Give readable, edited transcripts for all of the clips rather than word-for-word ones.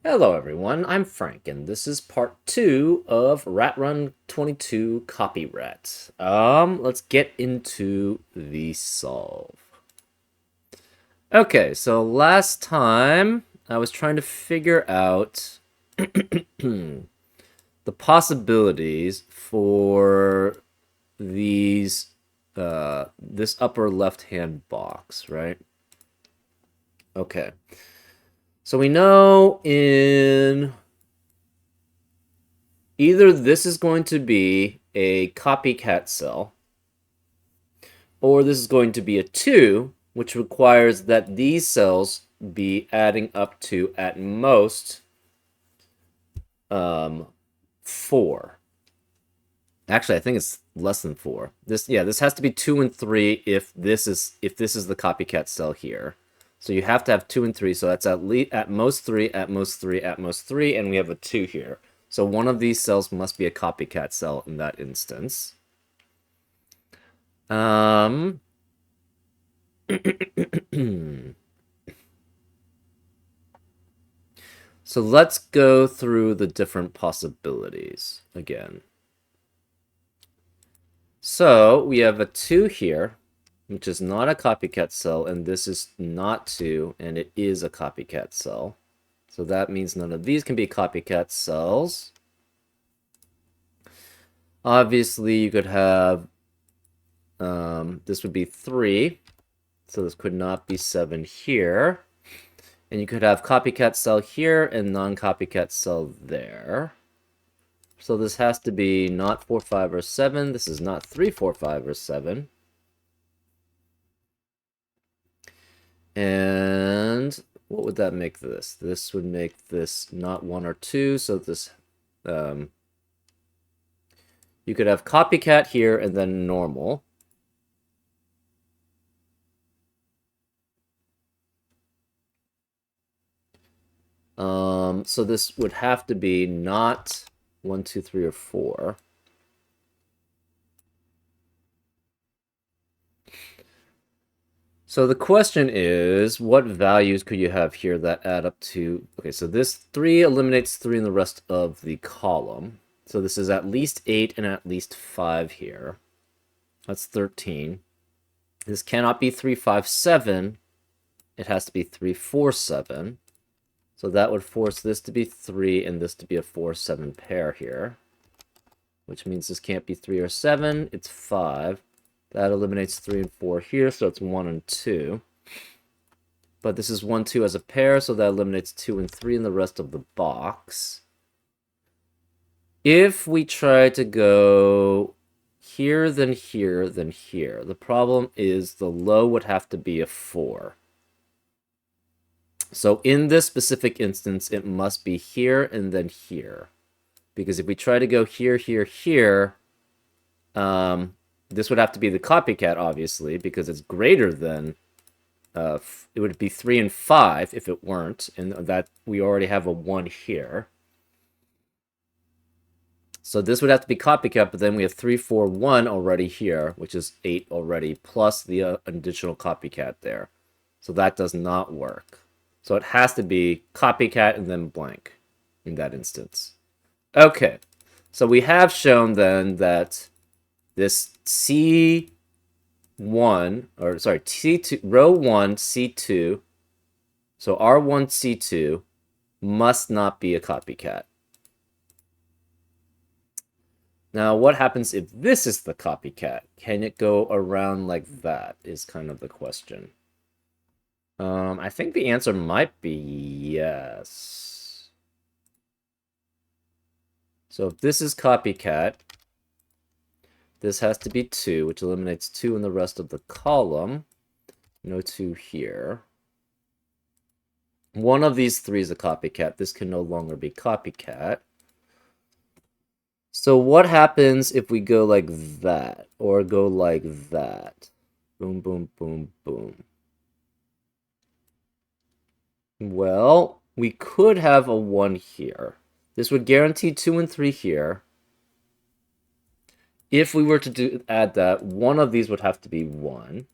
Hello everyone, I'm Frank, and this is part 2 of Rat Run 22 Copyrat. Let's get into the solve. Okay, so last time I was trying to figure out the possibilities for these this upper left-hand box, right? Okay. So we know in either this is going to be a copycat cell, or this is going to be a 2, which requires that these cells be adding up to, at most, 4. Actually, I think it's less than 4. This has to be 2 and 3 if this is the copycat cell here. So you have to have 2 and 3, so that's at most 3, at most 3, at most 3, and we have a 2 here. So one of these cells must be a copycat cell in that instance. So let's go through the different possibilities again. So we have a 2 here, which is not a copycat cell, and this is not 2, and it is a copycat cell. So that means none of these can be copycat cells. Obviously, you could have, this would be 3, so this could not be 7 here. And you could have copycat cell here and non-copycat cell there. So this has to be not 4, 5, or 7. This is not 3, 4, 5, or 7. And what would that make this? This would make this not 1 or 2. So this, you could have copycat here and then normal. So this would have to be not 1, 2, 3, or 4. So the question is, what values could you have here that add up to... Okay, so this 3 eliminates 3 in the rest of the column. So this is at least 8 and at least 5 here. That's 13. This cannot be 3, 5, 7. It has to be 3, 4, 7. So that would force this to be 3 and this to be a 4, 7 pair here. Which means this can't be 3 or 7. It's 5. That eliminates 3 and 4 here, so it's 1 and 2. But this is 1, 2 as a pair, so that eliminates 2 and 3 in the rest of the box. If we try to go here, then here, then here, the problem is the low would have to be a 4. So in this specific instance, it must be here and then here. Because if we try to go here, here, here, this would have to be the copycat, obviously, because it's greater than, it would be 3 and 5 if it weren't, and that we already have a 1 here. So this would have to be copycat, but then we have 3, 4, 1 already here, which is 8 already, plus the additional copycat there. So that does not work. So it has to be copycat and then blank in that instance. Okay, so we have shown then that this C1, or sorry, C2, row 1, C2, so R1, C2 must not be a copycat. Now, what happens if this is the copycat? Can it go around like that is kind of the question. I think the answer might be yes. So if this is copycat, this has to be 2, which eliminates 2 in the rest of the column. No 2 here. One of these 3 is a copycat. This can no longer be copycat. So what happens if we go like that, or go like that? Boom, boom, boom, boom. Well, we could have a 1 here. This would guarantee 2 and 3 here. If we were to add that, one of these would have to be 1.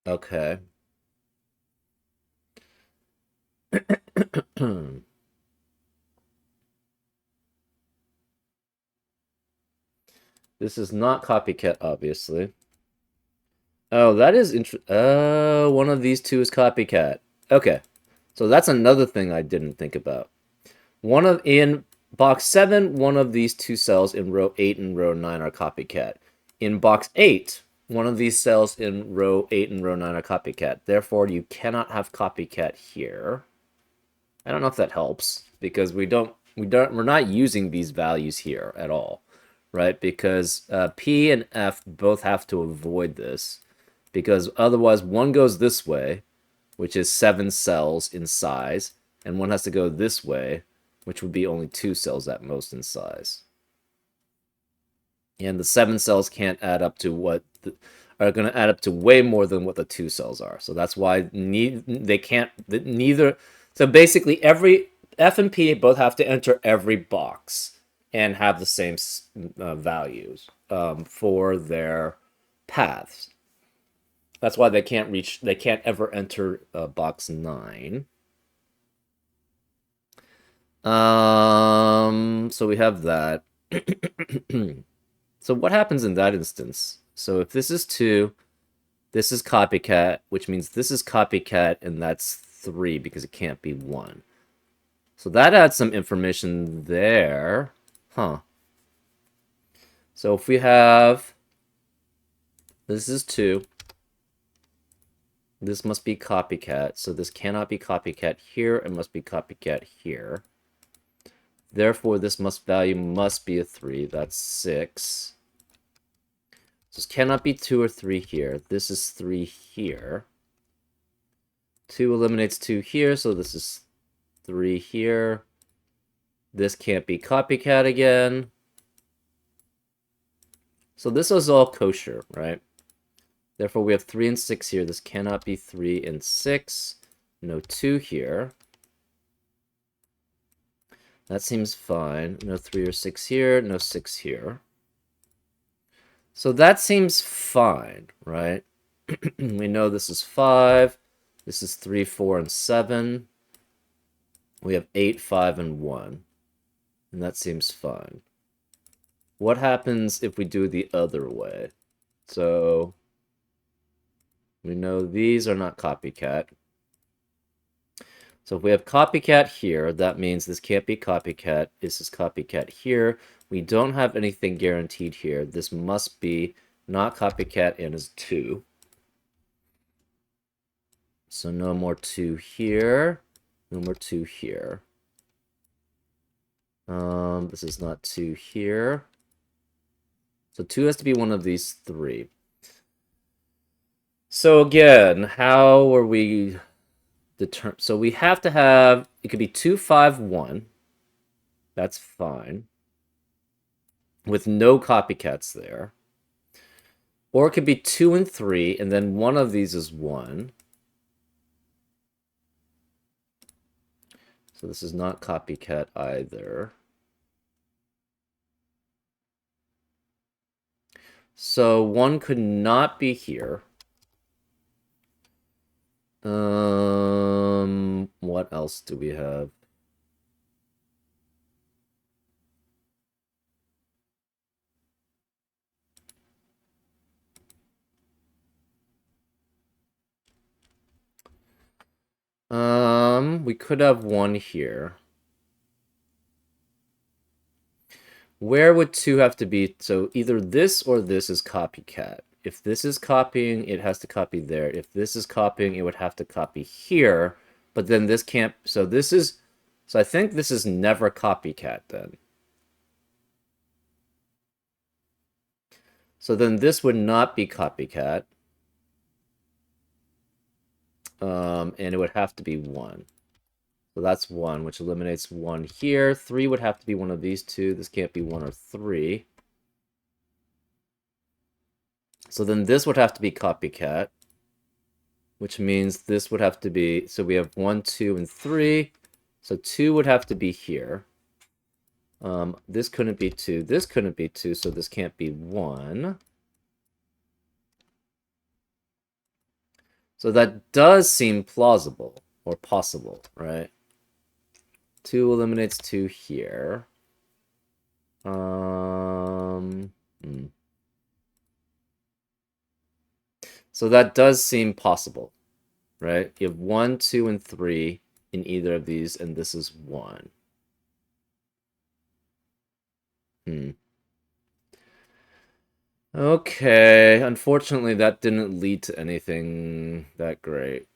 Okay. This is not copycat, obviously. Oh, that is one of these two is copycat. Okay. So that's another thing I didn't think about. In box 7, one of these two cells in row 8 and row 9 are copycat. In box 8, one of these cells in row 8 and row 9 are copycat. Therefore, you cannot have copycat here. I don't know if that helps because we're not using these values here at all, right? Because P and F both have to avoid this because otherwise one goes this way, which is 7 cells in size, and one has to go this way, which would be only 2 cells at most in size. And the 7 cells can't add up to are going to add up to way more than what the 2 cells are. So that's why they can't neither. So basically, every F and P both have to enter every box and have the same values for their paths. That's why they can't ever enter box 9. So we have that. So what happens in that instance? So if this is 2, this is copycat, which means this is copycat, and that's 3 because it can't be 1. So that adds some information there. Huh. So if we have... This is 2. This must be copycat. So this cannot be copycat here. It must be copycat here. Therefore, this value must be a 3. That's 6. So this cannot be 2 or 3 here. This is 3 here. 2 eliminates 2 here, so this is 3 here. This can't be copycat again. So this is all kosher, right? Therefore, we have 3 and 6 here. This cannot be 3 and 6. No 2 here. That seems fine. No 3 or 6 here. No 6 here. So that seems fine, right? We know this is 5. This is 3, 4, and 7. We have 8, 5, and 1. And that seems fine. What happens if we do the other way? So we know these are not copycat. So if we have copycat here, that means this can't be copycat. This is copycat here. We don't have anything guaranteed here. This must be not copycat and is 2. So no more 2 here. No more 2 here. This is not 2 here. So 2 has to be one of these 3. So again, how are we determined? So we have to have, it could be 2, 5, 1. That's fine. With no copycats there. Or it could be 2 and 3, and then one of these is 1. So this is not copycat either. So 1 could not be here. What else do we have? We could have 1 here. Where would 2 have to be? So either this or this is copycat. If this is copying, it has to copy there. If this is copying, it would have to copy here. But then this can't... So this is... So I think this is never copycat then. So then this would not be copycat. And it would have to be 1. So that's 1, which eliminates 1 here. 3 would have to be one of these two. This can't be 1 or 3. So then this would have to be copycat, which means this would have to be... So we have 1, 2, and 3. So 2 would have to be here. This couldn't be 2. This couldn't be 2, so this can't be 1. So that does seem plausible or possible, right? 2 eliminates 2 here. Hmm. So that does seem possible, right? You have 1, 2, and 3 in either of these, and this is 1. Okay, unfortunately that didn't lead to anything that great.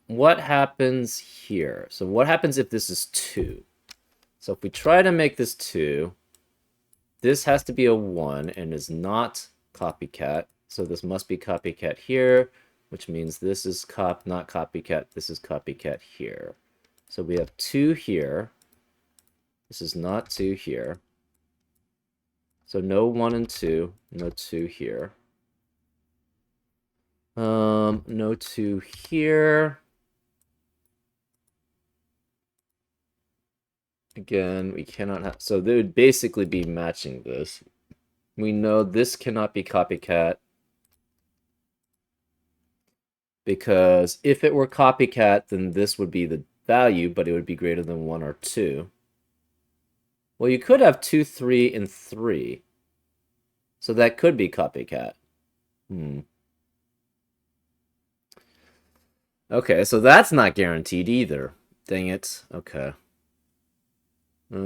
What happens here? So what happens if this is 2? So if we try to make this 2, this has to be a 1 and is not copycat. So this must be copycat here, which means this is not copycat, this is copycat here. So we have 2 here. This is not 2 here. So no 1 and 2, no 2 here. No 2 here. Again, we cannot have... So they would basically be matching this. We know this cannot be copycat. Because if it were copycat, then this would be the value, but it would be greater than 1 or 2. Well, you could have 2, 3, and 3. So that could be copycat. Okay, so that's not guaranteed either. Dang it. Okay. We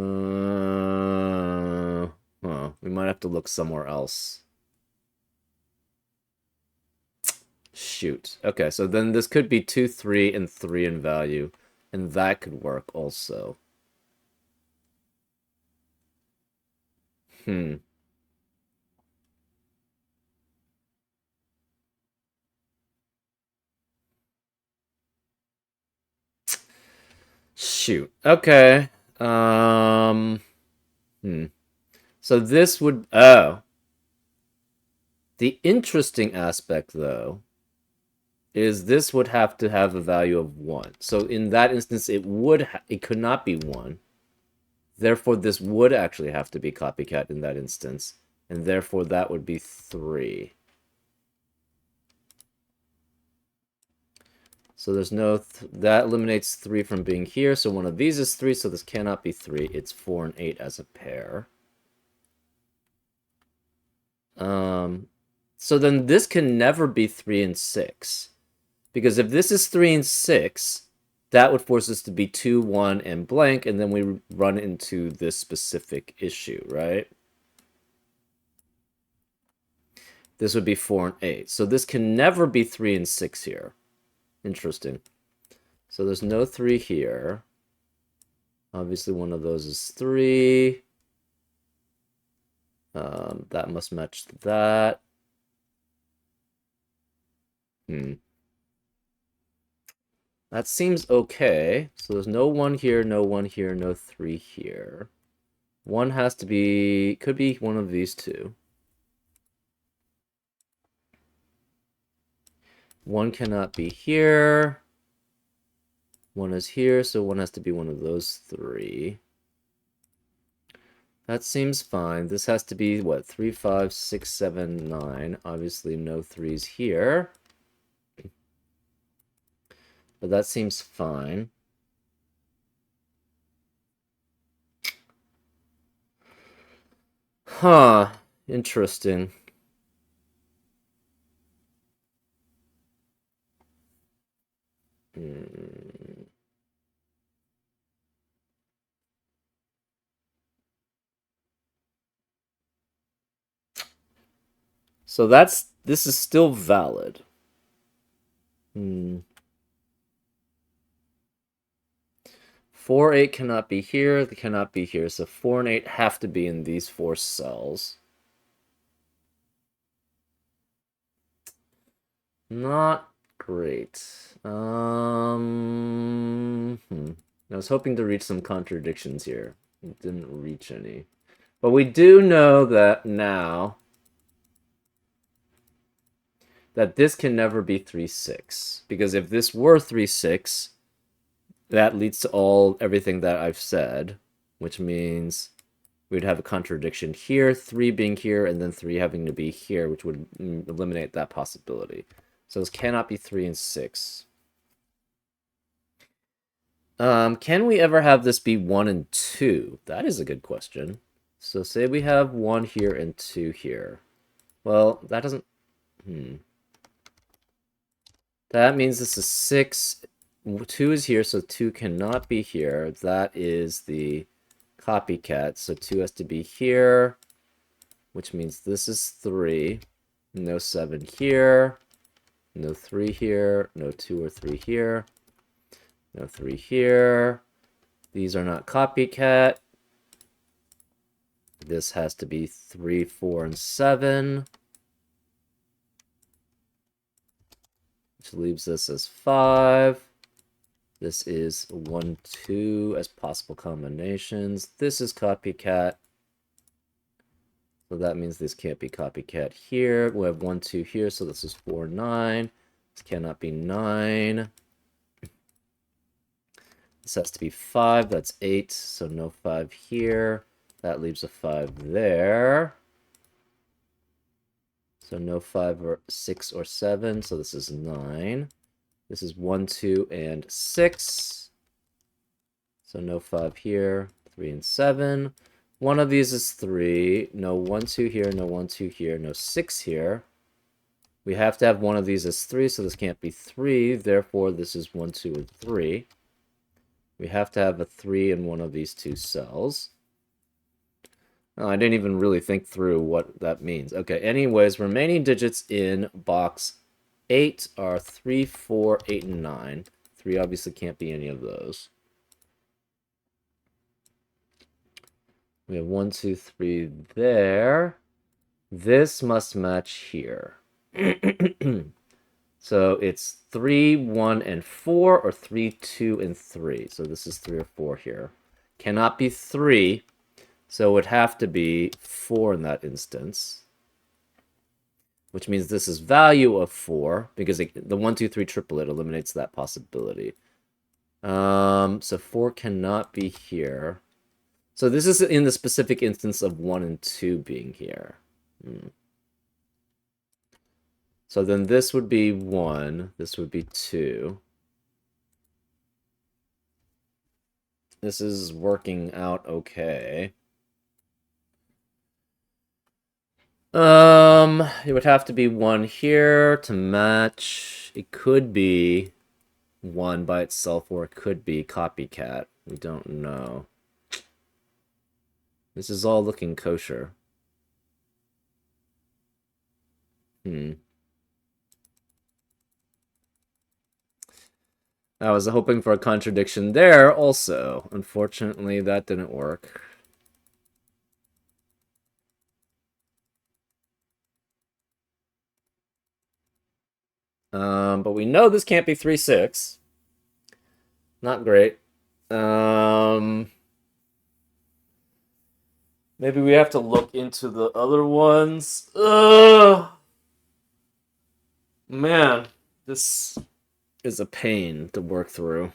might have to look somewhere else. Shoot. Okay, so then this could be 2, 3, and 3 in value. And that could work also. Shoot. Okay. So this would... Oh. The interesting aspect, though, is this would have to have a value of 1. So in that instance, it could not be 1. Therefore, this would actually have to be copycat in that instance. And therefore, that would be 3. So there's no... that eliminates 3 from being here. So one of these is 3, so this cannot be 3. It's 4 and 8 as a pair. So then this can never be 3 and 6. Because if this is 3 and 6, that would force us to be 2, 1, and blank, and then we run into this specific issue, right? This would be 4 and 8. So this can never be 3 and 6 here. Interesting. So there's no 3 here. Obviously one of those is 3. That must match that. That seems okay. So there's no 1 here, no 1 here, no 3 here. 1 has to be... could be one of these two. 1 cannot be here. 1 is here, so 1 has to be one of those 3. That seems fine. This has to be, what, 3, 5, 6, 7, 9. Obviously no 3s here. But that seems fine. Huh. Interesting. So this is still valid. 4, 8 cannot be here, they cannot be here, so 4 and 8 have to be in these 4 cells. Not great. I was hoping to reach some contradictions here. Didn't reach any. But we do know that now that this can never be 3, 6. Because if this were 3, 6, that leads to everything that I've said, which means we'd have a contradiction here, 3 being here, and then 3 having to be here, which would eliminate that possibility. So this cannot be 3 and 6. Can we ever have this be 1 and 2? That is a good question. So say we have 1 here and 2 here. Well, that doesn't... That means this is 6. 2 is here, so 2 cannot be here. That is the copycat. So 2 has to be here, which means this is 3. No 7 here. No 3 here. No 2 or 3 here. No 3 here. These are not copycat. This has to be 3, 4, and 7. Which leaves this as 5. This is 1, 2 as possible combinations. This is copycat. So that means this can't be copycat here. We have 1, 2 here, so this is 4, 9. This cannot be 9. This has to be 5. That's 8, so no 5 here. That leaves a 5 there. So no 5 or 6 or 7, so this is 9. This is 1, 2, and 6. So no 5 here, 3 and 7. One of these is 3. No 1, 2 here, no 1, 2 here, no 6 here. We have to have one of these as 3, so this can't be 3. Therefore, this is 1, 2, and 3. We have to have a 3 in one of these two cells. Oh, I didn't even really think through what that means. Okay, anyways, remaining digits in box 8 are 3, 4, 8, and 9. 3 obviously can't be any of those. We have 1, 2, 3 there. This must match here. So it's 3, 1, and 4, or 3, 2, and 3. So this is 3 or 4 here. Cannot be 3. So it would have to be 4 in that instance. Which means this is value of 4, because the 1, 2, 3 triplet eliminates that possibility. So 4 cannot be here. So this is in the specific instance of 1 and 2 being here. So then this would be 1, this would be 2. This is working out okay. It would have to be 1 here to match. It could be 1 by itself, or it could be copycat. We don't know. This is all looking kosher. I was hoping for a contradiction there also. Unfortunately, that didn't work. But we know this can't be 3, 6. Not great. Maybe we have to look into the other ones. Man, this is a pain to work through.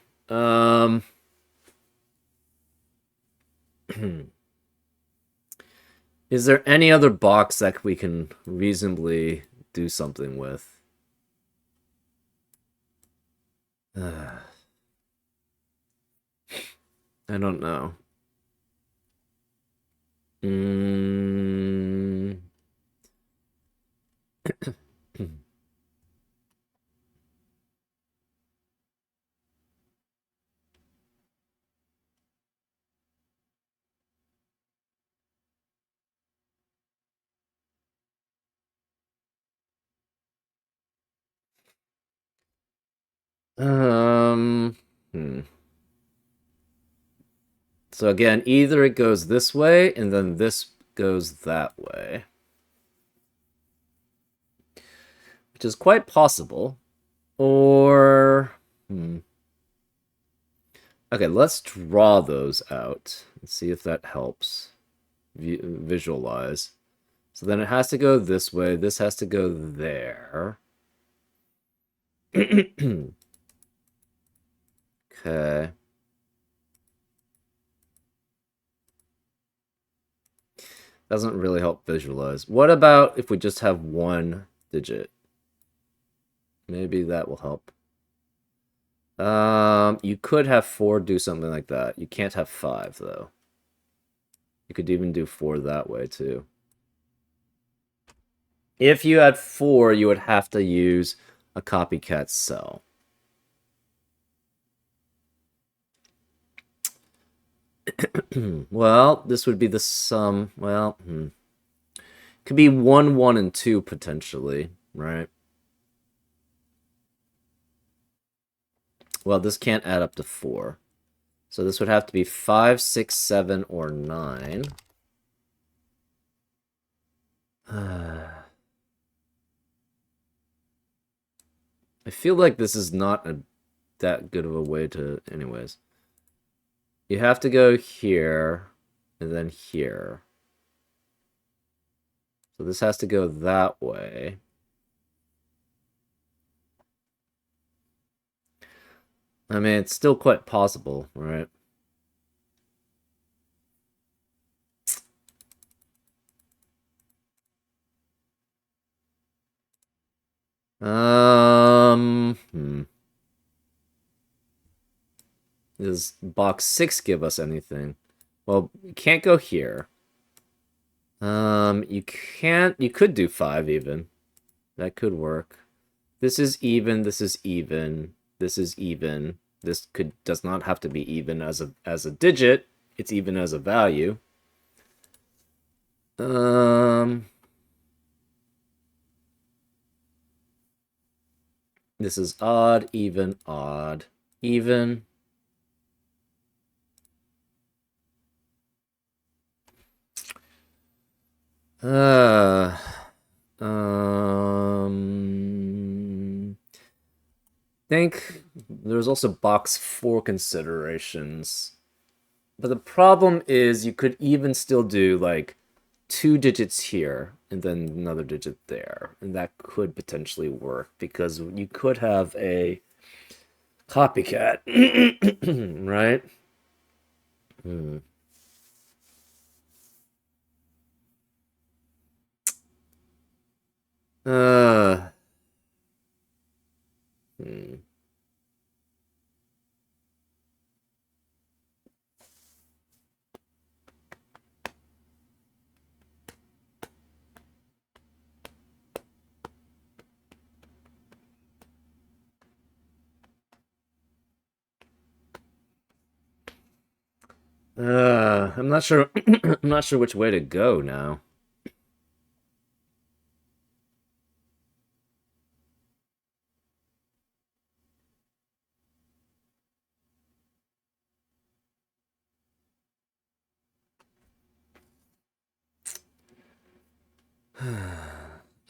Is there any other box that we can reasonably do something with? I don't know. So again, either it goes this way, and then this goes that way. Which is quite possible. Or... Okay, let's draw those out and see if that helps visualize. So then it has to go this way. This has to go there. Okay. Doesn't really help visualize. What about if we just have one digit? Maybe that will help. You could have 4 do something like that. You can't have 5, though. You could even do 4 that way, too. If you had 4, you would have to use a copycat cell. Well, this would be the sum. Well, could be 1, 1, and 2, potentially, right? Well, this can't add up to 4. So this would have to be 5, 6, 7, or 9. I feel like this is not that good of a way to... Anyways. You have to go here, and then here. So this has to go that way. I mean, it's still quite possible, right? Does box 6 give us anything? Well, you can't go here. You can't... You could do 5 even. That could work. This is even, this is even, this is even. This does not have to be even as a digit. It's even as a value. This is odd, even, odd, even. Think there's also box 4 considerations. But the problem is you could even still do like 2 digits here and then another digit there. And that could potentially work because you could have a copycat, right? Hmm. Hmm. I'm not sure. I'm not sure which way to go now.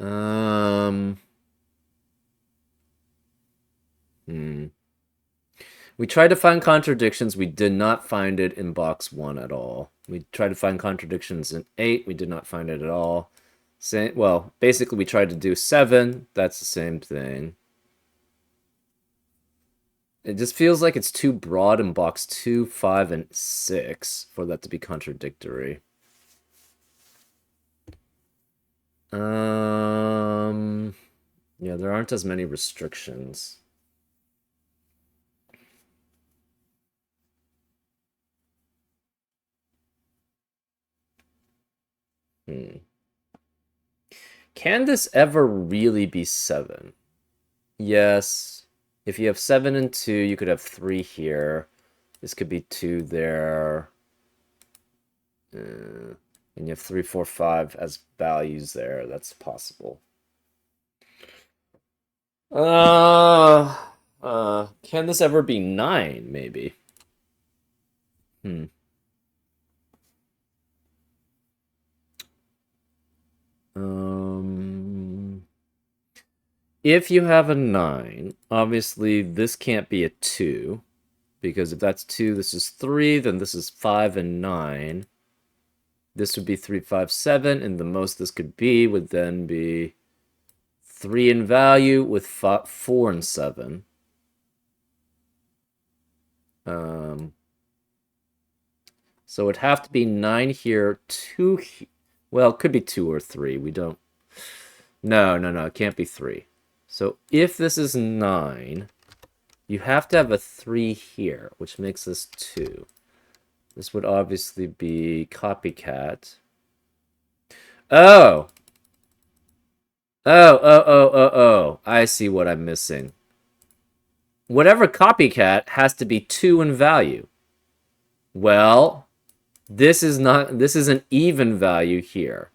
um. Hmm. We tried to find contradictions. We did not find it in box 1 at all. We tried to find contradictions in 8. We did not find it at all. Well, basically, we tried to do 7. That's the same thing. It just feels like it's too broad in box 2, 5, and 6 for that to be contradictory. Yeah, there aren't as many restrictions. Can this ever really be 7? Yes. If you have 7 and 2, you could have 3 here. This could be 2 there. And you have 3, 4, 5 as values there. That's possible. Can this ever be 9, maybe? Hmm. If you have a 9, obviously this can't be a 2. Because if that's 2, this is 3, then this is 5 and 9. This would be 3, 5, 7, and the most this could be would then be 3 in value with 4 and 7. So it'd have to be 9 here, 2 here. Well, it could be 2 or 3. We don't... No, no, no. It can't be 3. So if this is 9, you have to have a 3 here, which makes this 2. This would obviously be copycat. Oh! Oh. I see what I'm missing. Whatever copycat has to be 2 in value. Well, this is an even value here.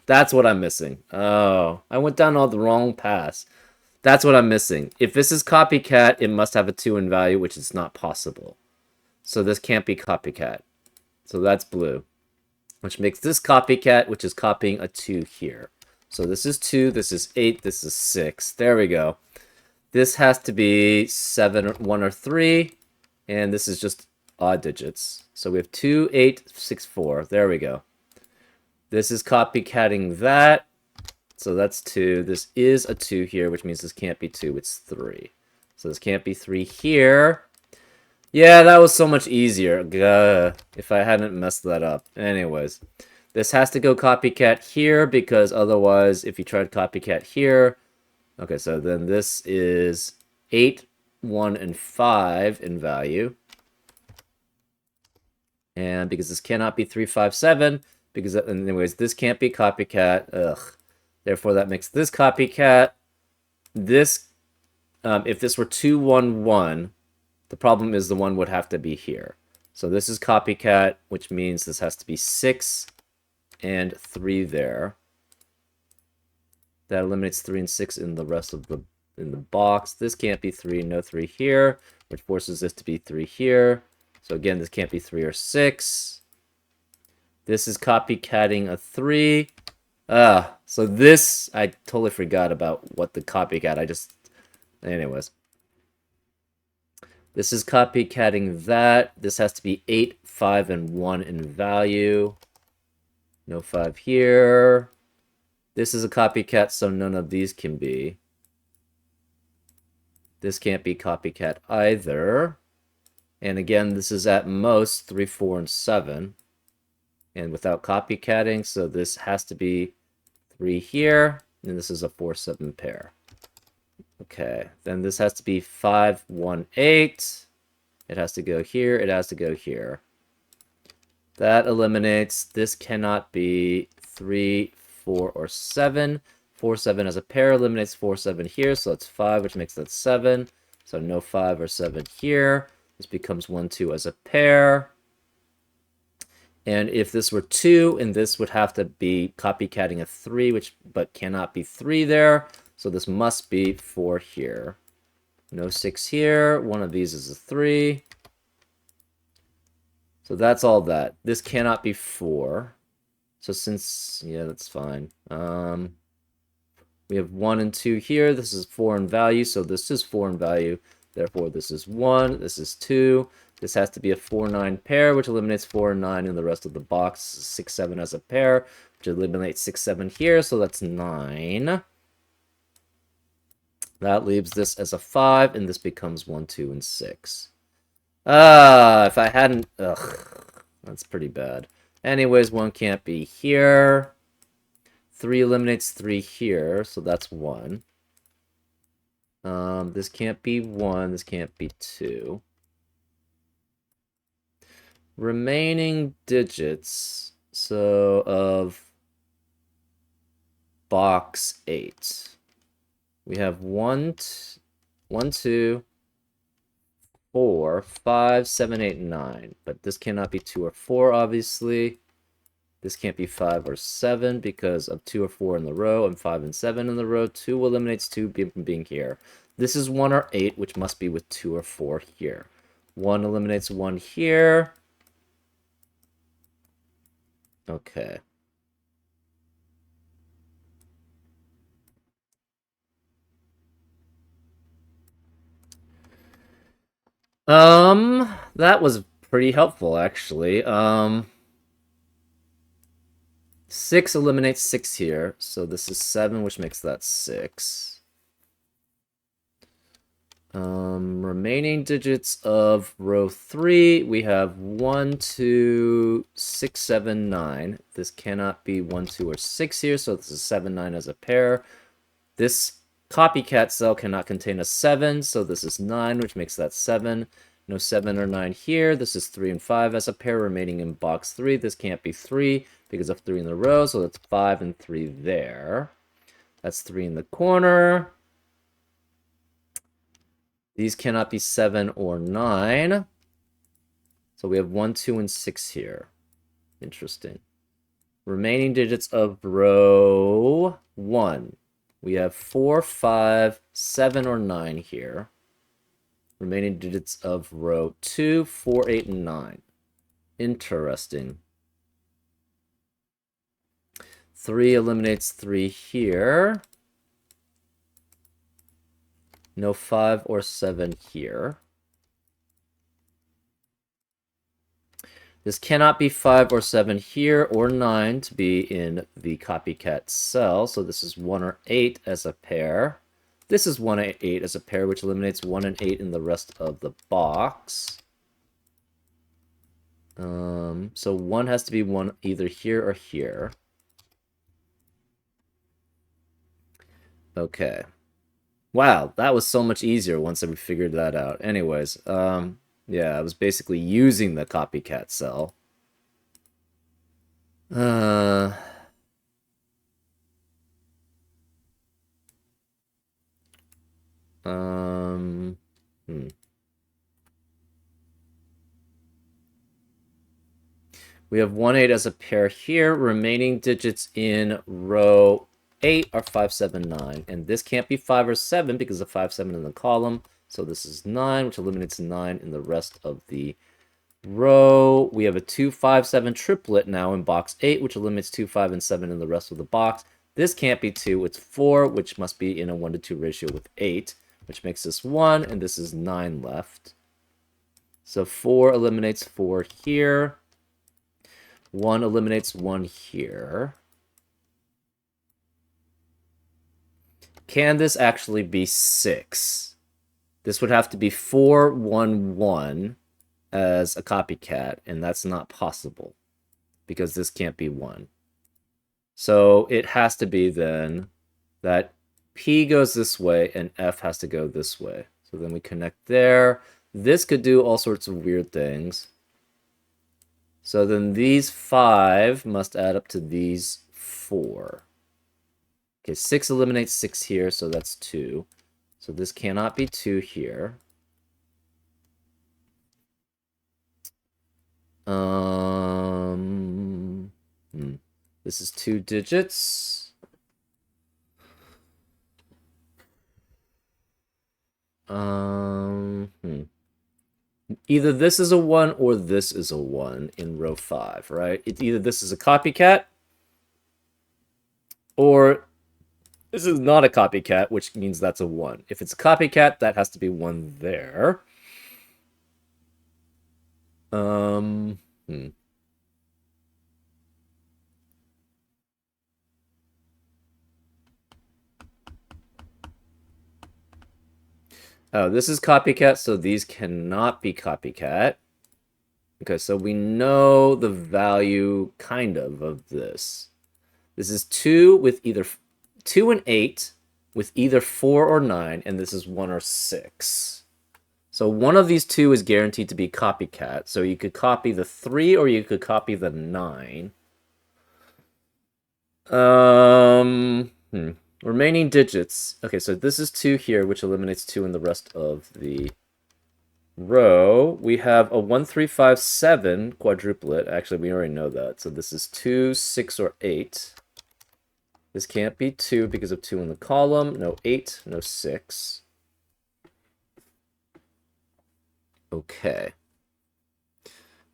That's what I'm missing. Oh, I went down all the wrong paths. That's what I'm missing. If this is copycat, it must have a 2 in value, which is not possible. So this can't be copycat. So that's blue. Which makes this copycat, which is copying a 2 here. So this is 2, this is 8, this is 6. There we go. This has to be 7, 1, or 3. And this is just odd digits. So we have 2, 8, 6, 4. There we go. This is copycatting that. So that's 2. This is a 2 here, which means this can't be 2. It's 3. So this can't be 3 here. Yeah, that was so much easier. Gah, if I hadn't messed that up. Anyways, this has to go copycat here because otherwise, if you tried copycat here... Okay, so then this is 8, 1, and 5 in value. And because this cannot be 3, 5, 7, because anyways, this can't be copycat. Ugh. Therefore, that makes this copycat. This, if this were 2, 1, 1, the problem is the 1 would have to be here. So this is copycat, which means this has to be 6 and 3 there. That eliminates 3 and 6 in the rest of the box. This can't be 3, no 3 here, which forces this to be 3 here. So again, this can't be 3 or 6. This is copycatting a 3. So this, I totally forgot about what the copycat, anyways. This is copycatting that. This has to be 8, 5, and 1 in value. No 5 here. This is a copycat, so none of these can be. This can't be copycat either. And again, this is at most 3, 4, and 7. And without copycatting, so this has to be 3 here. And this is a 4, 7 pair. Okay, then this has to be 5, 1, 8. It has to go here. It has to go here. That eliminates. This cannot be 3, 4, or 7. 4, 7 as a pair eliminates 4, 7 here. So it's 5, which makes that 7. So no 5 or 7 here. This becomes 1, 2 as a pair. And if this were 2, and this would have to be copycatting a 3, but cannot be 3 there. So this must be 4 here. No 6 here. One of these is a 3. So that's all that. This cannot be 4. So since, yeah, that's fine. We have 1 and 2 here. This is 4 in value, so this is 4 in value. Therefore, this is 1. This is 2. This has to be a 4, 9 pair, which eliminates 4 and 9 in the rest of the box. 6, 7 as a pair, which eliminates 6, 7 here, so that's 9. That leaves this as a 5, and this becomes 1, 2, and 6. If I hadn't... Ugh, that's pretty bad. Anyways, 1 can't be here. 3 eliminates 3 here, so that's 1. This can't be 1, this can't be 2. Remaining digits, so of box 8. We have 1, 2, 4, 5, 7, 8, 9. But this cannot be 2 or 4, obviously. This can't be 5 or 7 because of 2 or 4 in the row and 5 and 7 in the row. 2 eliminates 2 from being here. This is 1 or 8, which must be with 2 or 4 here. 1 eliminates 1 here. Okay. That was pretty helpful, actually. 6 eliminates 6 here, so this is 7, which makes that 6. Remaining digits of row 3, we have 1, 2, 6, 7, 9. This cannot be 1, 2, or 6 here, so this is 7, 9 as a pair. This copycat cell cannot contain a 7, so this is 9, which makes that 7. No 7 or 9 here. This is 3 and 5 as a pair remaining in box 3. This can't be 3 because of 3 in the row, so that's 5 and 3 there. That's 3 in the corner. These cannot be 7 or 9. So we have 1, 2, and 6 here. Interesting. Remaining digits of row 1. We have 4, 5, 7, or 9 here. Remaining digits of row 2, 4, 8, and 9. Interesting. 3 eliminates 3 here. No 5 or 7 here. This cannot be 5 or 7 here, or 9 to be in the copycat cell. So this is 1 or 8 as a pair. This is 1 and 8 as a pair, which eliminates 1 and 8 in the rest of the box. So 1 has to be 1 either here or here. Okay. Wow, that was so much easier once we figured that out. Anyways, yeah, I was basically using the copycat cell. We have 1, 8 as a pair here. Remaining digits in row 8 are 5, 7, 9. And this can't be 5 or 7 because of 5, 7 in the column. So this is 9, which eliminates 9 in the rest of the row. We have a 2, 5, 7 triplet now in box 8, which eliminates 2, 5, and 7 in the rest of the box. This can't be 2, it's 4, which must be in a 1 to 2 ratio with 8, which makes this 1, and this is 9 left. So 4 eliminates 4 here. 1 eliminates 1 here. Can this actually be 6? This would have to be 4, 1, 1 as a copycat, and that's not possible because this can't be 1. So it has to be then that P goes this way and F has to go this way. So then we connect there. This could do all sorts of weird things. So then these 5 must add up to these 4. Okay, 6 eliminates 6 here, so that's 2. So this cannot be 2 here. This is 2 digits. Either this is a 1 or this is a 1 in row 5, right? Either this is a copycat or this is not a copycat, which means that's a 1. If it's a copycat, that has to be 1 there. Oh, this is copycat, so these cannot be copycat. Okay, so we know the value, kind of this. This is 2 with either 2 and 8 with either 4 or 9, and this is 1 or 6. So one of these two is guaranteed to be copycat. So you could copy the 3 or you could copy the 9. Remaining digits. Okay, so this is 2 here, which eliminates 2 in the rest of the row. We have a 1, 3, 5, 7 quadruplet. Actually, we already know that. So this is 2, 6, or 8. This can't be 2 because of 2 in the column. No 8, no 6. Okay.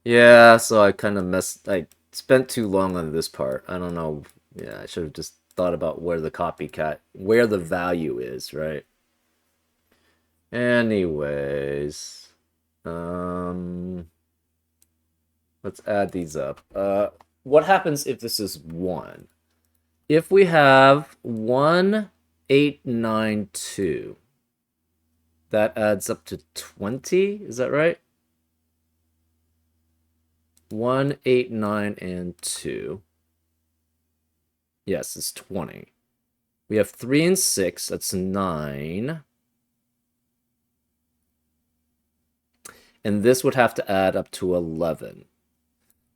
Yeah, so I kind of I spent too long on this part. I don't know. Yeah, I should have just thought about where the value is, right? Anyways, let's add these up. What happens if this is 1? If we have 1, 8, 9, 2, that adds up to 20. Is that right? 1, 8, 9, and 2. Yes, it's 20. We have 3 and 6. That's 9. And this would have to add up to 11.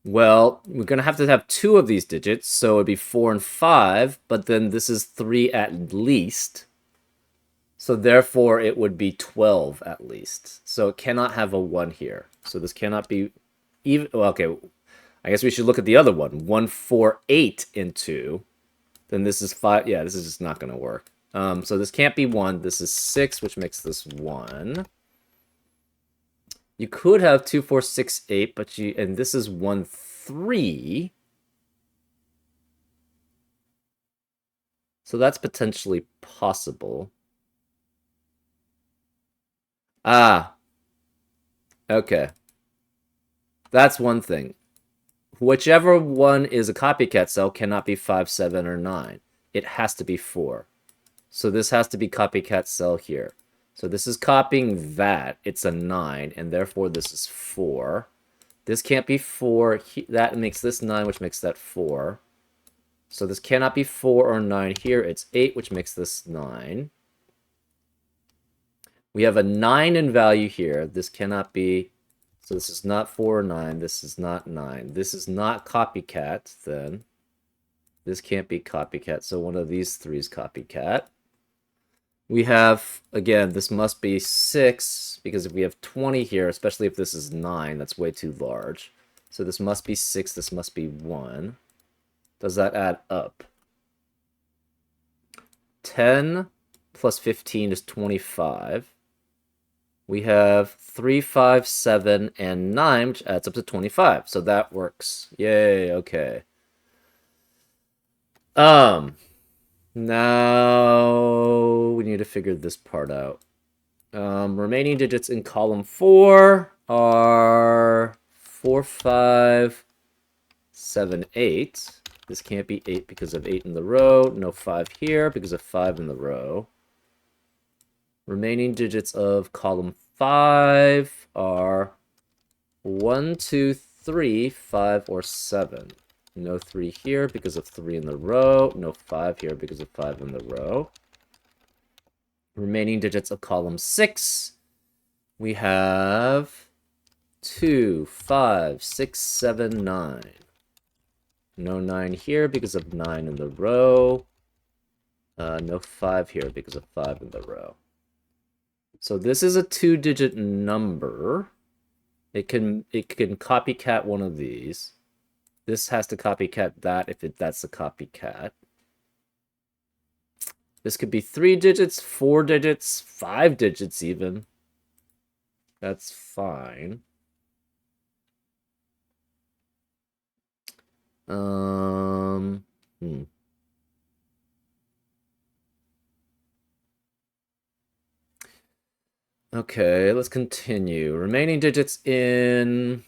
Well, we're going to have two of these digits, so it'd be 4 and 5, but then this is 3 at least. So therefore, it would be 12 at least. So it cannot have a 1 here. So this cannot be even. Well, okay, I guess we should look at the other one. 1, 4, 8 and 2. Then this is 5. Yeah, this is just not going to work. So this can't be 1. This is 6, which makes this 1. You could have 2, 4, 6, 8, but and this is 1, 3. So that's potentially possible. Ah, okay. That's one thing. Whichever one is a copycat cell cannot be 5, 7, or 9. It has to be 4. So this has to be copycat cell here. So this is copying that. It's a 9, and therefore this is 4. This can't be 4. That makes this 9, which makes that 4. So this cannot be 4 or 9 here. It's 8, which makes this 9. We have a 9 in value here. This cannot be... So this is not 4 or 9. This is not 9. This is not copycat, then. This can't be copycat, so one of these three is copycat. We have, again, this must be 6, because if we have 20 here, especially if this is 9, that's way too large. So this must be 6, this must be 1. Does that add up? 10 plus 15 is 25. We have 3, 5, 7, and 9, which adds up to 25. So that works. Yay, okay. Now we need to figure this part out. Remaining digits in column 4 are 4, 5, 7, 8. This can't be 8 because of 8 in the row. No 5 here because of 5 in the row. Remaining digits of column 5 are 1, 2, 3, 5, or 7. No 3 here because of 3 in the row. No 5 here because of 5 in the row. Remaining digits of column 6, we have 2, 5, 6, 7, 9. No 9 here because of 9 in the row. No 5 here because of 5 in the row. So this is a 2-digit number. It can copycat one of these. This has to copycat that if that's a copycat. This could be 3 digits, 4 digits, 5 digits even. That's fine. Okay, let's continue. Remaining digits in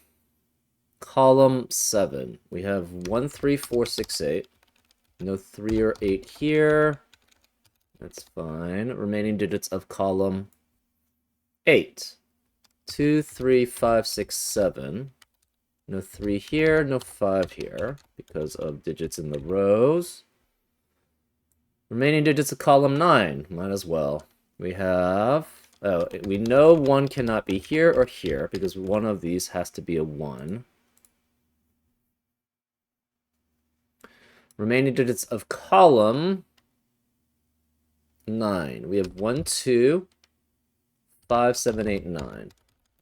column 7. We have 1, 3, 4, 6, 8. No 3 or 8 here. That's fine. Remaining digits of column 8. 2, 3, 5, 6, 7. No 3 here, no 5 here, because of digits in the rows. Remaining digits of column 9. Might as well. We have... Oh, we know 1 cannot be here or here, because one of these has to be a 1. Remaining digits of column 9. We have 1, 2, 5, 7, 8, 9.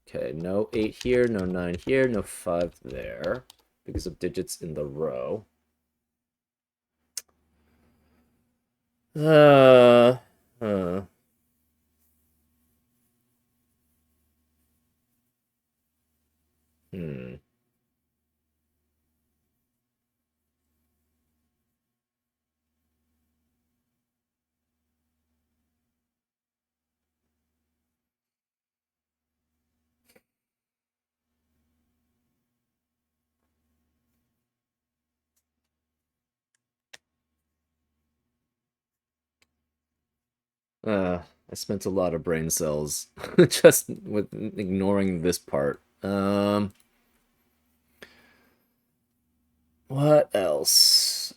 Okay, no 8 here, no 9 here, no 5 there, because of digits in the row. Hmm. I spent a lot of brain cells just with ignoring this part. What else?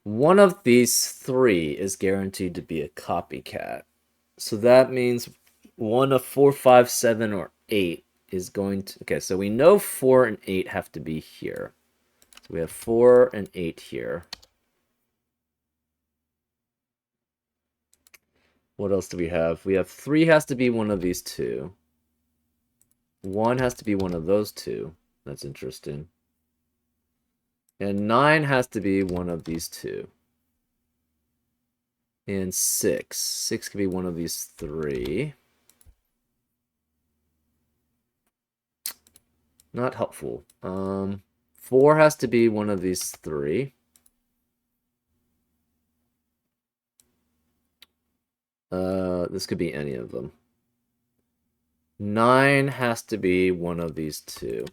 One of these three is guaranteed to be a copycat. So that means one of 4, 5, 7, or 8 is going to... Okay, so we know 4 and 8 have to be here. So we have 4 and 8 here. What else do we have? We have 3 has to be one of these two. 1 has to be one of those two. That's interesting. And 9 has to be one of these two. And 6. 6 could be one of these three. Not helpful. 4 has to be one of these three. This could be any of them. 9 has to be one of these two.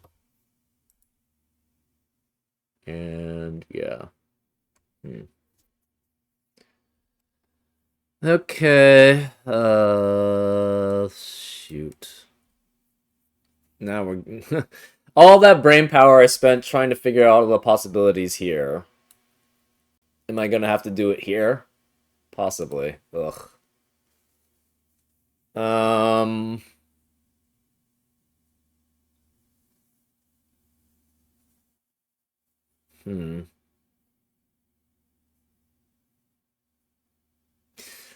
And yeah. Okay. Shoot. Now we're all that brain power I spent trying to figure out all the possibilities here. Am I gonna have to do it here? Possibly. Ugh.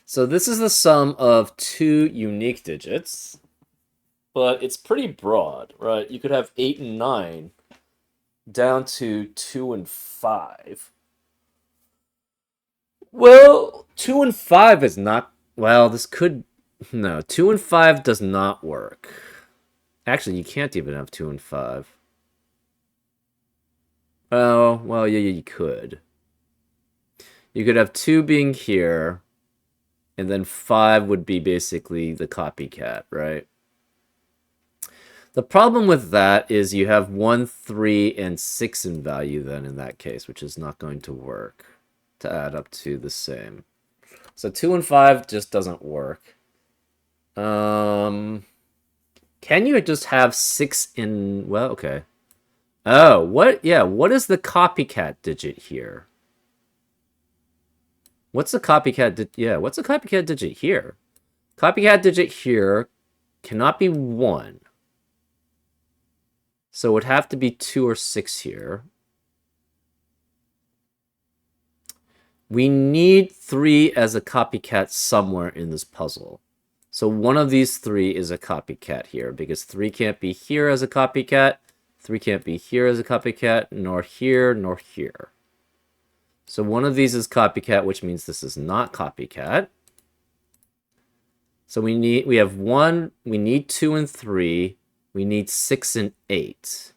So this is the sum of two unique digits, but it's pretty broad, right? You could have 8 and 9 down to 2 and 5. Well, 2 and 5 is not... Well, this could... No, 2 and 5 does not work. Actually, you can't even have 2 and 5. Oh, well, yeah, you could. You could have 2 being here, and then 5 would be basically the copycat, right? The problem with that is you have 1, 3, and 6 in value then in that case, which is not going to work to add up to the same. So 2 and 5 just doesn't work. Can you just have 6 in... Well, okay. Oh, what? Yeah, what is the copycat digit here? What's the copycat... Yeah, what's the copycat digit here? Copycat digit here cannot be 1. So it would have to be 2 or 6 here. We need 3 as a copycat somewhere in this puzzle. So one of these 3 is a copycat here, because 3 can't be here as a copycat, 3 can't be here as a copycat, nor here, nor here. So one of these is copycat, which means this is not copycat. So we need 2 and 3, we need 6 and 8.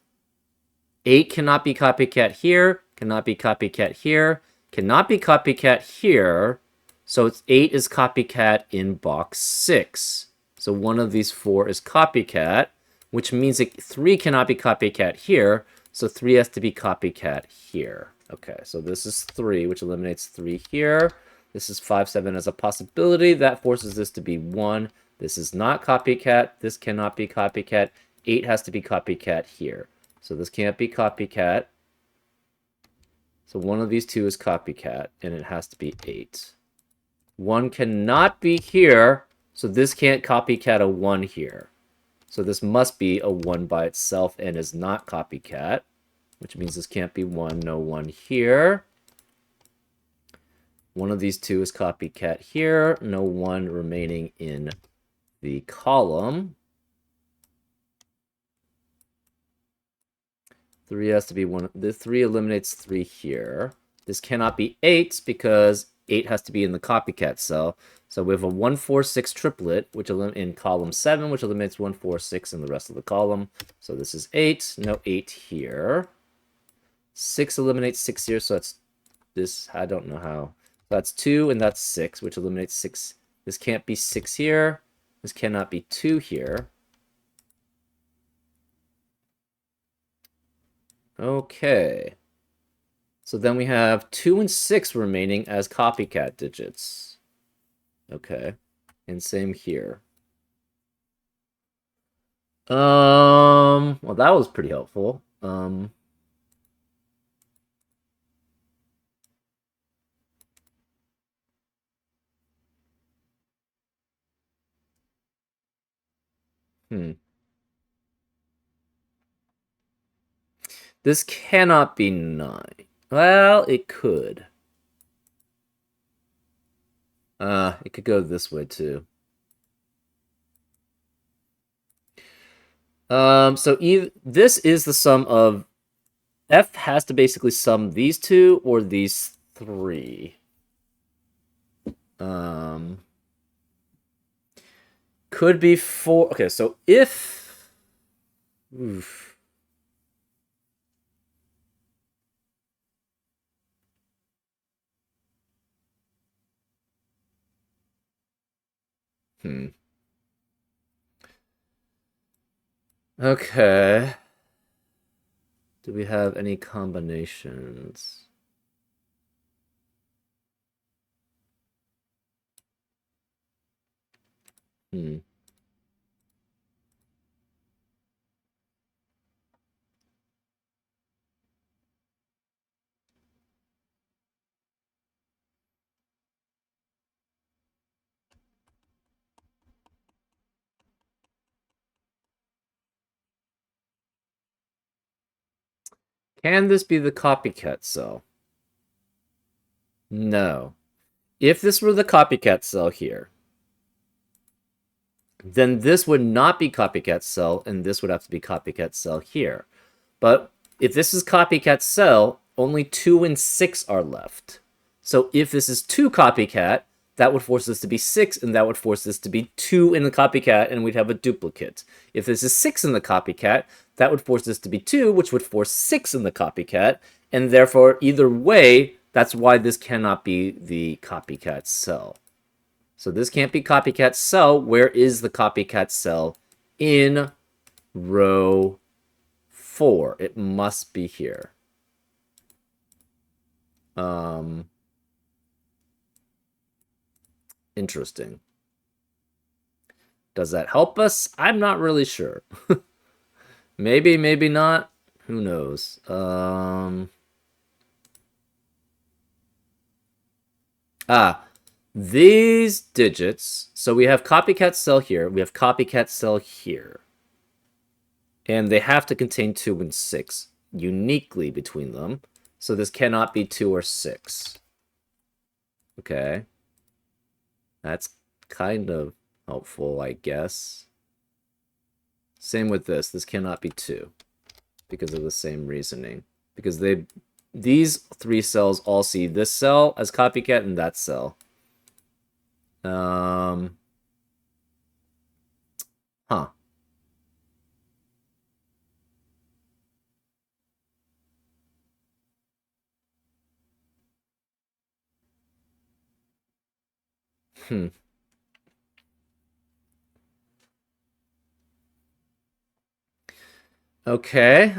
8 cannot be copycat here, cannot be copycat here, cannot be copycat here, so it's 8 is copycat in box 6. So one of these 4 is copycat, which means that 3 cannot be copycat here, so 3 has to be copycat here. Okay, so this is 3, which eliminates 3 here. This is 5, 7 as a possibility. That forces this to be 1. This is not copycat. This cannot be copycat. 8 has to be copycat here. So this can't be copycat. So one of these 2 is copycat, and it has to be 8. 1 cannot be here, so this can't copycat a 1 here. So this must be a 1 by itself and is not copycat, which means this can't be 1, no 1 here. One of these 2 is copycat here, no 1 remaining in the column. 3 has to be 1. The 3 eliminates 3 here. This cannot be 8 because 8 has to be in the copycat cell. So we have a 1, 4, 6 triplet, which in column 7, which eliminates 1, 4, 6 in the rest of the column. So this is 8, no 8 here. 6 eliminates 6 here, so that's this, I don't know how. That's 2, and that's 6, which eliminates 6. This can't be 6 here. This cannot be 2 here. Okay. So then we have 2 and 6 remaining as copycat digits. Okay. And same here. Well, that was pretty helpful. Hmm. This cannot be 9. Well, it could. It could go this way too. So this is the sum of F has to basically sum these two or these three. Um, could be 4. Okay, so if oof. Hmm. Okay. Do we have any combinations? Hmm. Can this be the copycat cell? No. If this were the copycat cell here, then this would not be copycat cell, and this would have to be copycat cell here. But if this is copycat cell, only 2 and 6 are left. So if this is 2 copycat, that would force this to be 6, and that would force this to be 2 in the copycat, and we'd have a duplicate. If this is 6 in the copycat, that would force this to be 2, which would force 6 in the copycat, and therefore, either way, that's why this cannot be the copycat cell. So this can't be copycat cell. Where is the copycat cell in row 4? It must be here. Interesting. Does that help us? I'm not really sure. Maybe, maybe not. Who knows? These digits. So we have copycat cell here. We have copycat cell here. And they have to contain 2 and 6 uniquely between them. So this cannot be 2 or 6. Okay. That's kind of helpful, I guess. Same with this. This cannot be 2 because of the same reasoning. Because these 3 cells all see this cell as copycat and that cell. Huh. Hmm. Okay.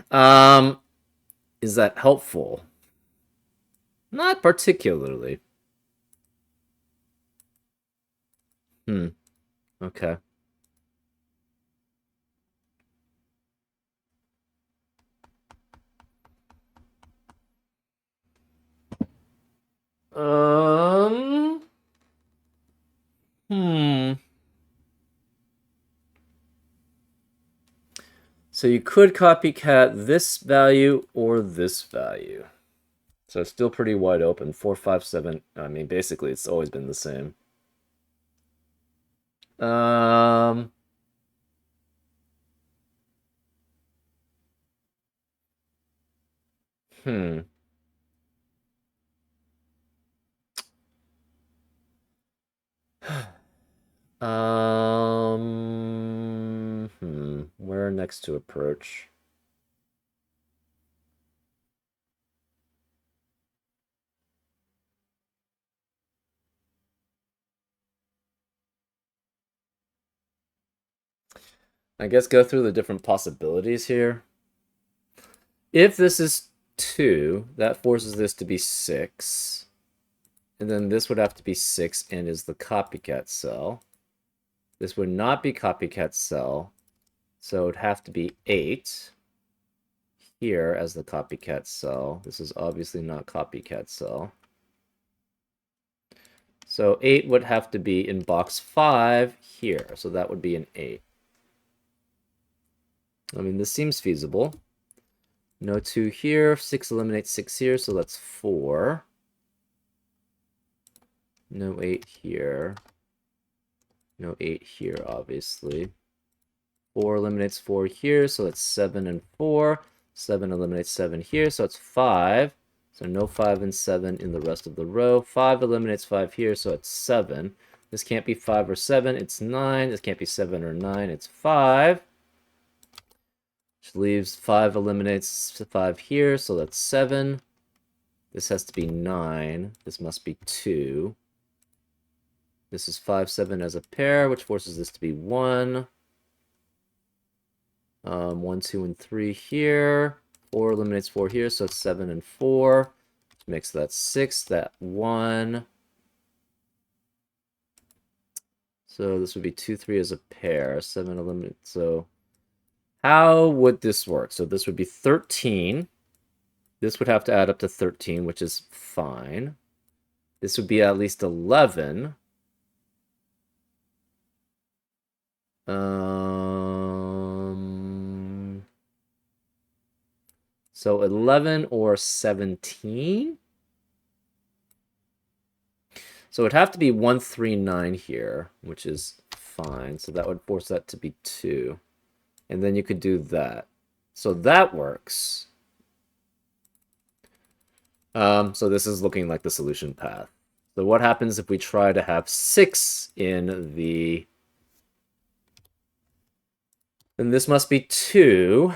Is that helpful? Not particularly. Hmm. Okay. Um. Hmm. So you could copycat this value or this value. So it's still pretty wide open. 4, 5, 7. I mean, basically, it's always been the same. Um. Hmm. Where next to approach? I guess go through the different possibilities here. If this is 2, that forces this to be 6. And then this would have to be 6 and is the copycat cell. This would not be copycat cell, so it would have to be 8 here as the copycat cell. This is obviously not copycat cell. So 8 would have to be in box 5 here, so that would be an 8. I mean, this seems feasible. No 2 here, 6 eliminates 6 here, so that's 4. No 8 here. No 8 here, obviously. 4 eliminates 4 here, so that's 7 and 4. 7 eliminates 7 here, so it's 5. So no 5 and 7 in the rest of the row. 5 eliminates 5 here, so it's 7. This can't be 5 or 7, it's 9. This can't be 7 or 9, it's 5. Which leaves 5 eliminates 5 here, so that's 7. This has to be 9. This must be 2. This is 5, 7 as a pair, which forces this to be 1. 1, 2, and 3 here. 4 eliminates 4 here, so it's 7 and 4. Which makes that 6, that 1. So this would be 2, 3 as a pair. 7 eliminates. So how would this work? So this would be 13. This would have to add up to 13, which is fine. This would be at least 11. So 11 or 17? So it'd have to be 139 here, which is fine. So that would force that to be 2. And then you could do that. So that works. So this is looking like the solution path. So what happens if we try to have 6 in the... Then this must be 2.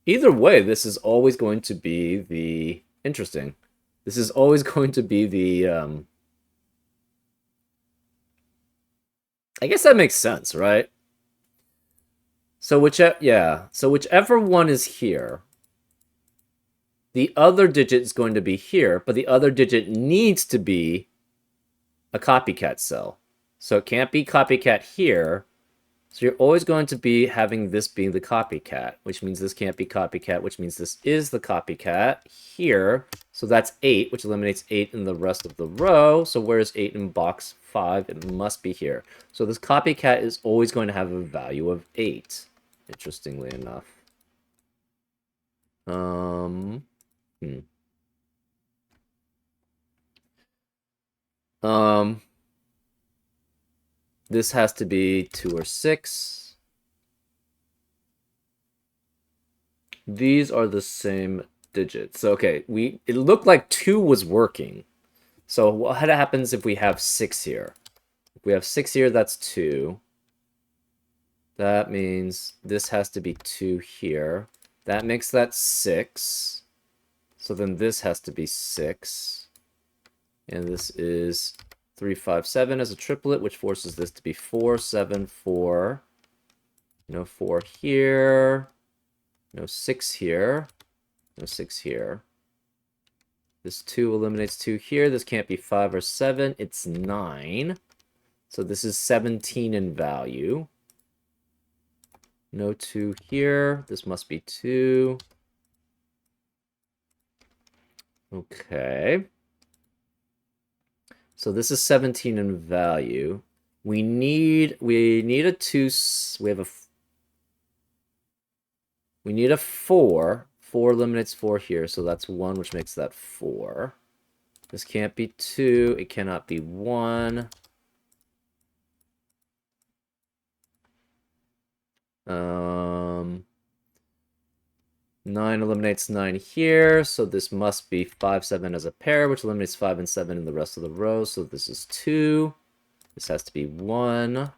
Either way, this is always going to be the... Interesting. This is always going to be the... I guess that makes sense, right? So whichever one is here, the other digit is going to be here, but the other digit needs to be a copycat cell. So it can't be copycat here. So you're always going to be having this being the copycat, which means this can't be copycat, which means this is the copycat here. So that's 8, which eliminates 8 in the rest of the row. So where's 8 in box 5? It must be here. So this copycat is always going to have a value of 8, interestingly enough. This has to be 2 or 6. These are the same digits. So, okay, it looked like 2 was working. So what happens if we have 6 here? If we have 6 here, that's 2. That means this has to be 2 here. That makes that 6. So then this has to be 6. And this is 3, 5, 7 as a triplet, which forces this to be 4, 7, 4. No 4 here. No 6 here. No 6 here. This 2 eliminates 2 here. This can't be 5 or 7. It's 9. So this is 17 in value. No 2 here. This must be 2. Okay. So this is 17 in value. We need a 2. We need a 4. 4 eliminates 4 here, so that's 1, which makes that 4. This can't be 2. It cannot be 1. 9 eliminates 9 here, so this must be 5, 7 as a pair, which eliminates 5 and 7 in the rest of the row, so this is 2. This has to be 1.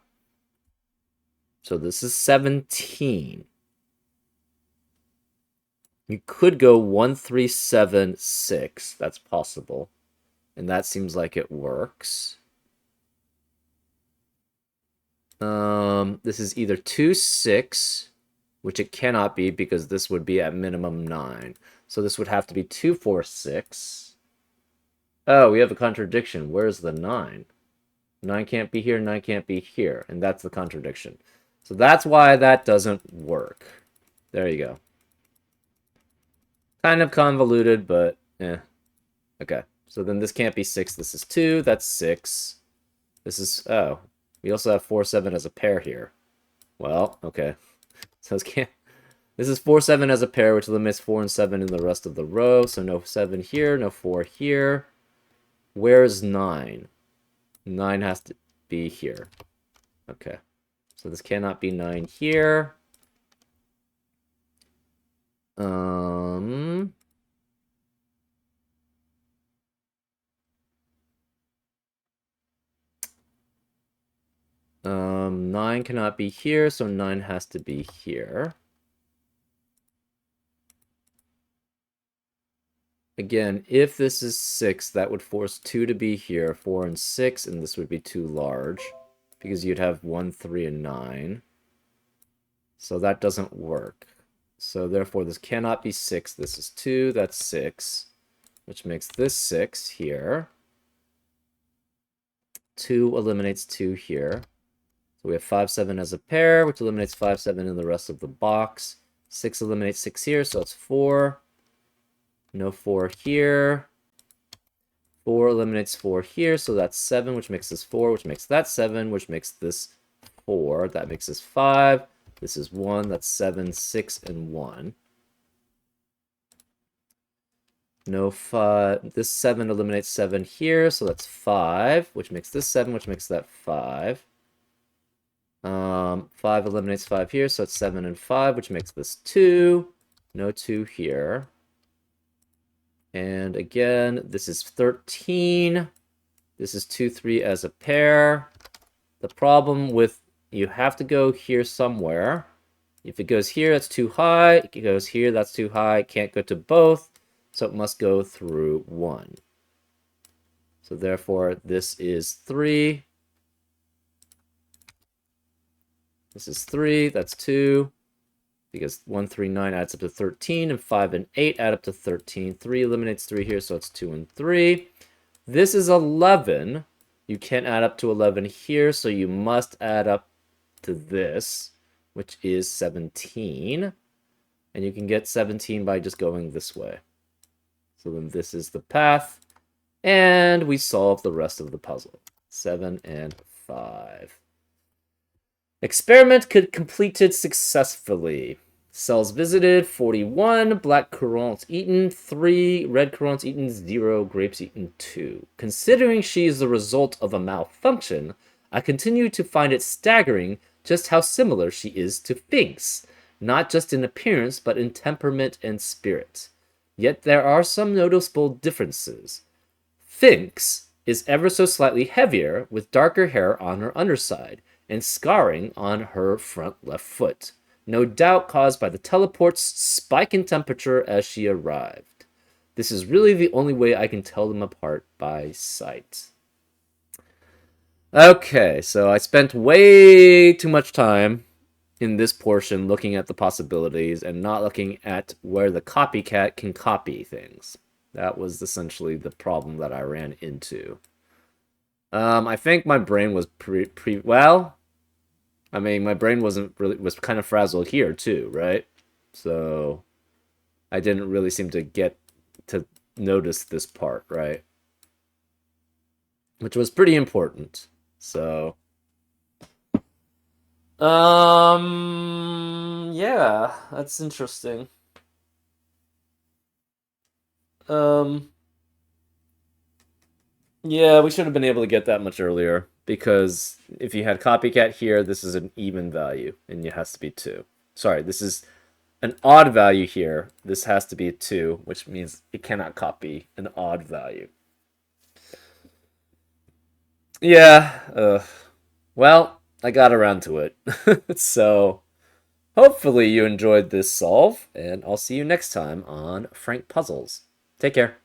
So this is 17. You could go 1, 3, 7, 6. That's possible. And that seems like it works. This is either 2, 6, which it cannot be because this would be at minimum 9. So this would have to be 2, 4, 6. Oh, we have a contradiction. Where's the 9? 9 can't be here, 9 can't be here, and that's the contradiction. So that's why that doesn't work. There you go. Kind of convoluted, but okay. So then this can't be 6, this is 2, that's 6. This is, oh, we also have 4, 7 as a pair here. Well, okay. So this is 4, 7 as a pair, which limits 4 and 7 in the rest of the row. So no 7 here, no 4 here. Where's 9? 9 has to be here. Okay. So this cannot be 9 here. 9 cannot be here, so 9 has to be here. Again, if this is 6, that would force 2 to be here, 4 and 6, and this would be too large, because you'd have 1, 3, and 9. So that doesn't work. So therefore, this cannot be 6. This is 2, that's 6, which makes this 6 here. 2 eliminates 2 here. So we have 5, 7 as a pair, which eliminates 5, 7 in the rest of the box. 6 eliminates 6 here, so it's 4. No 4 here. 4 eliminates 4 here, so that's 7, which makes this 4, which makes that 7, which makes this 4. That makes this 5. This is 1, that's 7, 6, and 1. No 5. This 7 eliminates 7 here, so that's 5, which makes this 7, which makes that 5. 5 eliminates 5 here, so it's 7 and 5, which makes this 2. No 2 here. And again, this is 13. This is 2, 3 as a pair. The problem with, you have to go here somewhere. If it goes here, that's too high. If it goes here, that's too high. It can't go to both, so it must go through 1. So therefore, this is 3. This is 3, that's 2. Because 1, 3, 9 adds up to 13, and 5 and 8 add up to 13. 3 eliminates 3 here, so it's 2 and 3. This is 11. You can't add up to 11 here, so you must add up to this, which is 17. And you can get 17 by just going this way. So then this is the path. And we solve the rest of the puzzle. 7 and 5. Experiment completed successfully. Cells visited, 41. Black courants eaten, 3. Red courants eaten, 0. Grapes eaten, 2. Considering she is the result of a malfunction, I continue to find it staggering just how similar she is to Finks. Not just in appearance, but in temperament and spirit. Yet there are some noticeable differences. Finks is ever so slightly heavier, with darker hair on her underside, and scarring on her front left foot. No doubt caused by the teleport's spike in temperature as she arrived. This is really the only way I can tell them apart by sight. Okay, so I spent way too much time in this portion looking at the possibilities and not looking at where the copycat can copy things. That was essentially the problem that I ran into. I think my brain was well, I mean, my brain was kind of frazzled here too, right? So I didn't really seem to get to notice this part, right? Which was pretty important. So yeah, that's interesting. Yeah, we should have been able to get that much earlier, because if you had copycat here, this is an even value, and it has to be 2. Sorry, this is an odd value here. This has to be a 2, which means it cannot copy an odd value. Yeah, well, I got around to it. So, hopefully you enjoyed this solve, and I'll see you next time on Frank Puzzles. Take care.